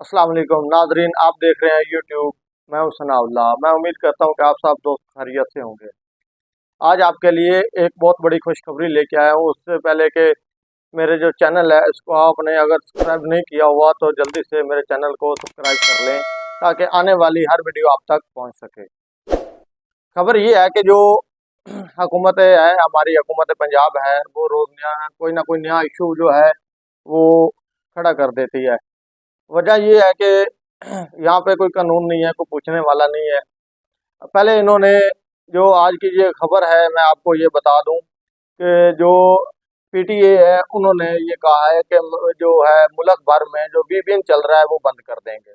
अस्सलाम वालेकुम नाजरीन, आप देख रहे हैं यूट्यूब। मैं हूं सनाउल्लाह। मैं उम्मीद करता हूं कि आप सब दोस्त खैरियत से होंगे। आज आपके लिए एक बहुत बड़ी खुशखबरी लेके आया हूं। उससे पहले कि मेरे जो चैनल है इसको आपने अगर सब्सक्राइब नहीं किया हुआ तो जल्दी से मेरे चैनल को सब्सक्राइब कर लें ताकि आने वाली हर वीडियो आप तक पहुंच सके। खबर ये है कि जो हुकूमत है हमारी हुकूमत पंजाब है वो रोज ना कोई नया इशू जो है वो खड़ा कर देती है। वजह ये है कि यहाँ पे कोई कानून नहीं है, कोई पूछने वाला नहीं है। पहले इन्होंने जो आज की ये खबर है मैं आपको ये बता दूं कि जो पीटीए है उन्होंने ये कहा है कि जो है मुल्क भर में जो वीपीएन चल रहा है वो बंद कर देंगे।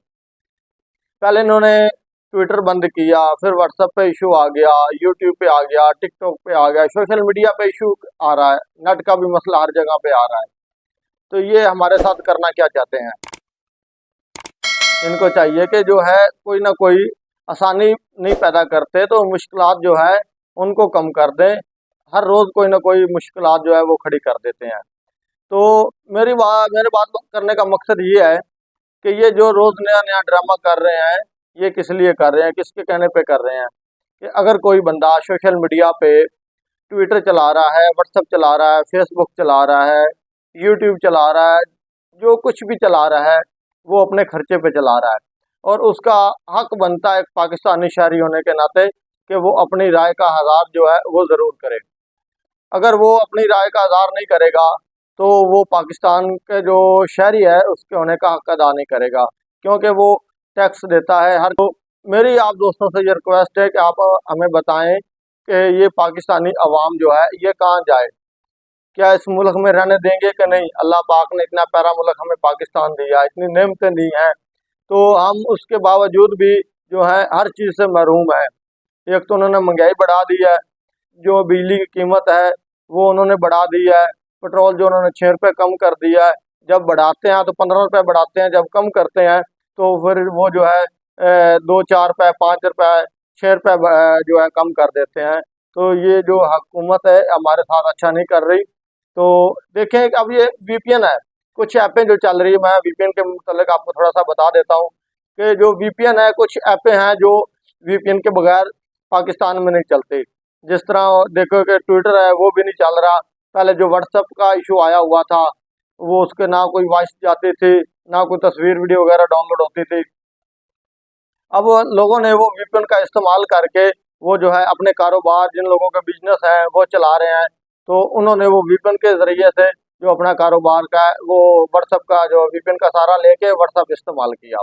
पहले इन्होंने ट्विटर बंद किया, फिर व्हाट्सएप पे इशू आ गया, यूट्यूब पे आ गया, टिकटॉक पे आ गया, सोशल मीडिया पे इशू आ रहा है, नेट का भी मसला हर जगह पे आ रहा है। तो ये हमारे साथ करना क्या चाहते हैं? इनको चाहिए कि जो है कोई ना कोई आसानी नहीं पैदा करते तो मुश्किलात जो है उनको कम कर दें। हर रोज़ कोई ना कोई मुश्किलात जो है वो खड़ी कर देते हैं। तो मेरे बात करने का मकसद ये है कि ये जो रोज़ नया नया ड्रामा कर रहे हैं ये किस लिए कर रहे हैं, किसके कहने पे कर रहे हैं? कि अगर कोई बंदा सोशल मीडिया पे ट्विटर चला रहा है, व्हाट्सएप चला रहा है, फेसबुक चला रहा है, यूट्यूब चला रहा है, जो कुछ भी चला रहा है वो अपने खर्चे पे चला रहा है और उसका हक बनता है एक पाकिस्तानी शहरी होने के नाते कि वो अपनी राय का इज़हार जो है वो ज़रूर करे। अगर वो अपनी राय का इज़हार नहीं करेगा तो वो पाकिस्तान के जो शहरी है उसके होने का हक अदा नहीं करेगा, क्योंकि वो टैक्स देता है हर को। मेरी आप दोस्तों से ये रिक्वेस्ट है कि आप हमें बताएं कि ये पाकिस्तानी अवाम जो है ये कहाँ जाए, क्या इस मुल्क में रहने देंगे कि नहीं? अल्लाह पाक ने इतना प्यारा मुल्क हमें पाकिस्तान दिया, इतनी नेमतें दी हैं, तो हम उसके बावजूद भी जो है हर चीज़ से महरूम है। एक तो उन्होंने महंगाई बढ़ा दी है, जो बिजली की कीमत है वो उन्होंने बढ़ा दी है, पेट्रोल जो उन्होंने 6 रुपये कम कर दिया है। जब बढ़ाते हैं तो 15 रुपये बढ़ाते हैं, जब कम करते हैं तो फिर वो जो है 2 4 रुपये 5 रुपये 6 रुपये जो है कम कर देते हैं। तो ये जो हुकूमत है हमारे साथ अच्छा नहीं कर रही। तो देखें कि अब ये वीपीएन है, कुछ ऐपें जो चल रही है, मैं वीपीएन के मुतल्लिक आपको थोड़ा सा बता देता हूँ कि जो वीपीएन है कुछ ऐपें हैं जो वीपीएन के बगैर पाकिस्तान में नहीं चलती। जिस तरह देखो कि ट्विटर है वो भी नहीं चल रहा। पहले जो व्हाट्सएप का इशू आया हुआ था वो उसके ना कोई वॉइस जाती थी ना कोई तस्वीर वीडियो वगैरह डाउनलोड होती थी। अब लोगों ने वो वीपीएन का इस्तेमाल करके वो जो है अपने कारोबार, जिन लोगों के बिजनेस है वो चला रहे हैं, तो उन्होंने वो वीपीएन के जरिए से जो अपना कारोबार का है वो व्हाट्सएप का जो वीपीएन का सहारा लेके व्हाट्सएप इस्तेमाल किया।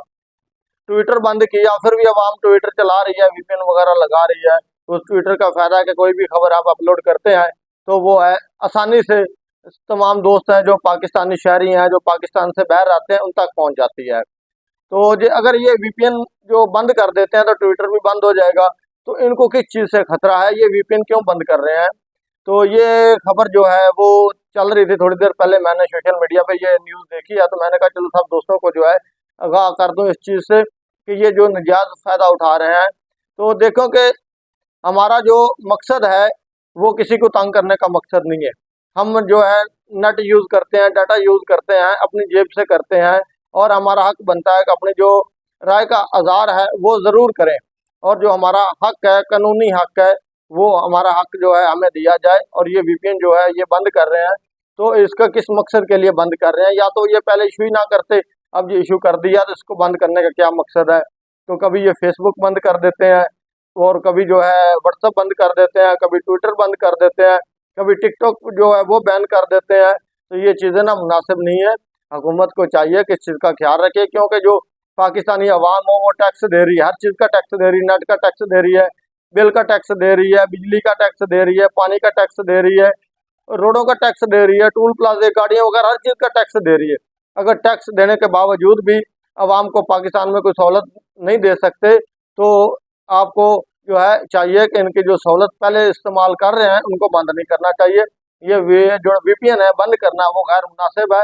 ट्विटर बंद किया, फिर भी आवाम ट्विटर चला रही है, वीपीएन वगैरह लगा रही है। तो उस ट्विटर का फायदा है कि कोई भी खबर आप अपलोड करते हैं तो वो है आसानी से तमाम दोस्त हैं जो पाकिस्तानी शहरी हैं जो पाकिस्तान से बाहर रहते हैं उन तक पहुंच जाती है। तो अगर ये वीपीएन जो बंद कर देते हैं तो ट्विटर भी बंद हो जाएगा। तो इनको किस चीज़ से खतरा है, ये वीपीएन क्यों बंद कर रहे हैं? तो ये खबर जो है वो चल रही थी थोड़ी देर पहले, मैंने सोशल मीडिया पे ये न्यूज़ देखी है, तो मैंने कहा चलो सब दोस्तों को जो है आगाह कर दूं इस चीज़ से कि ये जो नजायज़ फ़ायदा उठा रहे हैं। तो देखो कि हमारा जो मकसद है वो किसी को तंग करने का मकसद नहीं है। हम जो है नेट यूज़ करते हैं, डाटा यूज़ करते हैं, अपनी जेब से करते हैं और हमारा हक बनता है कि अपनी जो राय का इज़हार है वो ज़रूर करें और जो हमारा हक है, कानूनी हक है, वो हमारा हक जो है हमें दिया जाए। और ये वीपीएन जो है ये बंद कर रहे हैं, तो इसका किस मकसद के लिए बंद कर रहे हैं? या तो ये पहले इशू ही ना करते, अब ये इशू कर दिया तो इसको बंद करने का क्या मकसद है? तो कभी ये फेसबुक बंद कर देते हैं और कभी जो है व्हाट्सएप बंद कर देते हैं, कभी ट्विटर बंद कर देते हैं, कभी टिकटॉक जो है वो बैन कर देते हैं। तो ये चीज़ें ना मुनासिब नहीं है। हुकूमत को चाहिए कि इस चीज़ का ख्याल रखे, क्योंकि जो पाकिस्तानी अवाम हो वो टैक्स दे रही है, हर चीज़ का टैक्स दे रही है, नेट का टैक्स दे रही है, बिल का टैक्स दे रही है, बिजली का टैक्स दे रही है, पानी का टैक्स दे रही है, रोडों का टैक्स दे रही है, टूल प्लाजे, गाड़ियाँ वगैरह हर चीज़ का टैक्स दे रही है। अगर टैक्स देने के बावजूद भी अवाम को पाकिस्तान में कोई सहूलत नहीं दे सकते तो आपको जो है चाहिए कि इनकी जो सहूलत पहले इस्तेमाल कर रहे हैं उनको बंद नहीं करना चाहिए। ये जो वीपीएन है बंद करना वो गैर मुनासिब है,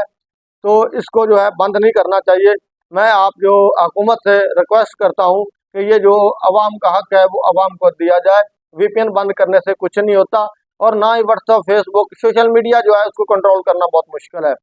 तो इसको जो है बंद नहीं करना चाहिए। मैं आप जो हुकूमत से रिक्वेस्ट करता हूँ कि ये जो अवाम का हक है वो अवाम को दिया जाए। वीपीएन बंद करने से कुछ नहीं होता और ना ही व्हाट्सएप, फेसबुक, सोशल मीडिया जो है उसको कंट्रोल करना बहुत मुश्किल है।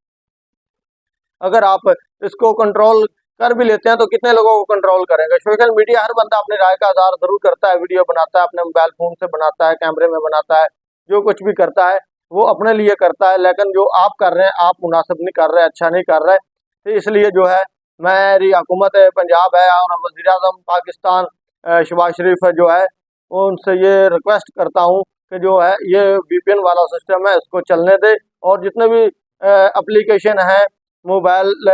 अगर आप इसको कंट्रोल कर भी लेते हैं तो कितने लोगों को कंट्रोल करेंगे। सोशल मीडिया हर बंदा अपनी राय का आधार जरूर करता है, वीडियो बनाता है, अपने मोबाइल फोन से बनाता है, कैमरे में बनाता है, जो कुछ भी करता है वो अपने लिए करता है। लेकिन जो आप कर रहे हैं आप मुनासिब नहीं कर रहे, अच्छा नहीं कर रहे। तो इसलिए जो है मेरी हुकूमत पंजाब है और वज़ीर आज़म पाकिस्तान शहबाज शरीफ जो है उनसे ये रिक्वेस्ट करता हूँ कि जो है ये VPN वाला सिस्टम है इसको चलने दे, और जितने भी एप्लीकेशन हैं, मोबाइल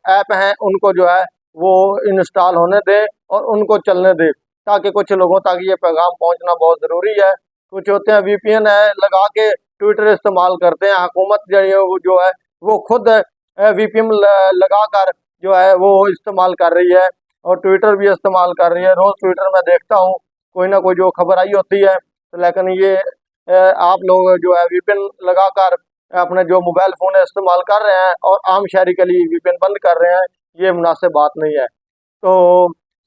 ऐप हैं, उनको जो है वो इंस्टॉल होने दें और उनको चलने दें, ताकि कुछ लोगों तक ये पैगाम पहुंचना बहुत ज़रूरी है। कुछ होते हैं VPN है लगा के ट्विटर इस्तेमाल करते हैं, हुकूमत जो है वो खुद VPN लगा कर जो है वो इस्तेमाल कर रही है और ट्विटर भी इस्तेमाल कर रही है। रोज़ ट्विटर में देखता हूँ कोई ना कोई जो खबर आई होती है, तो लेकिन ये आप लोग जो है VPN लगा कर अपने जो मोबाइल फ़ोन है इस्तेमाल कर रहे हैं और आम शहरी के लिए VPN बंद कर रहे हैं, ये मुनासिब बात नहीं है। तो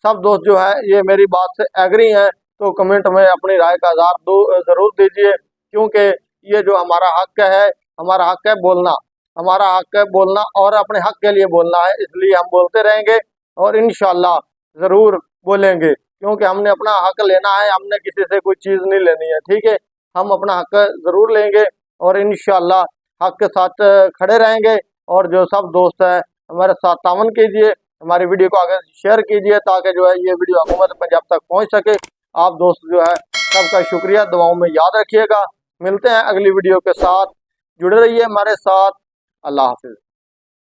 सब दोस्त जो है ये मेरी बात से एग्री हैं तो कमेंट में अपनी राय का इज़हार ज़रूर दीजिए, क्योंकि ये जो हमारा हक है, हमारा हक है बोलना, हमारा हक है बोलना और अपने हक के लिए बोलना है, इसलिए हम बोलते रहेंगे और इंशाल्लाह ज़रूर बोलेंगे, क्योंकि हमने अपना हक लेना है, हमने किसी से कोई चीज़ नहीं लेनी है। ठीक है, हम अपना हक ज़रूर लेंगे और इंशाल्लाह हक के साथ खड़े रहेंगे। और जो सब दोस्त हैं हमारे साथ तावन कीजिए, हमारी वीडियो को आगे शेयर कीजिए ताकि जो है ये वीडियो हुकूमत पंजाब तक पहुंच सके। आप दोस्त जो है सबका शुक्रिया, दुआओं में याद रखिएगा। मिलते हैं अगली वीडियो के साथ, जुड़े रहिए हमारे साथ। अल्लाह हाफिज़।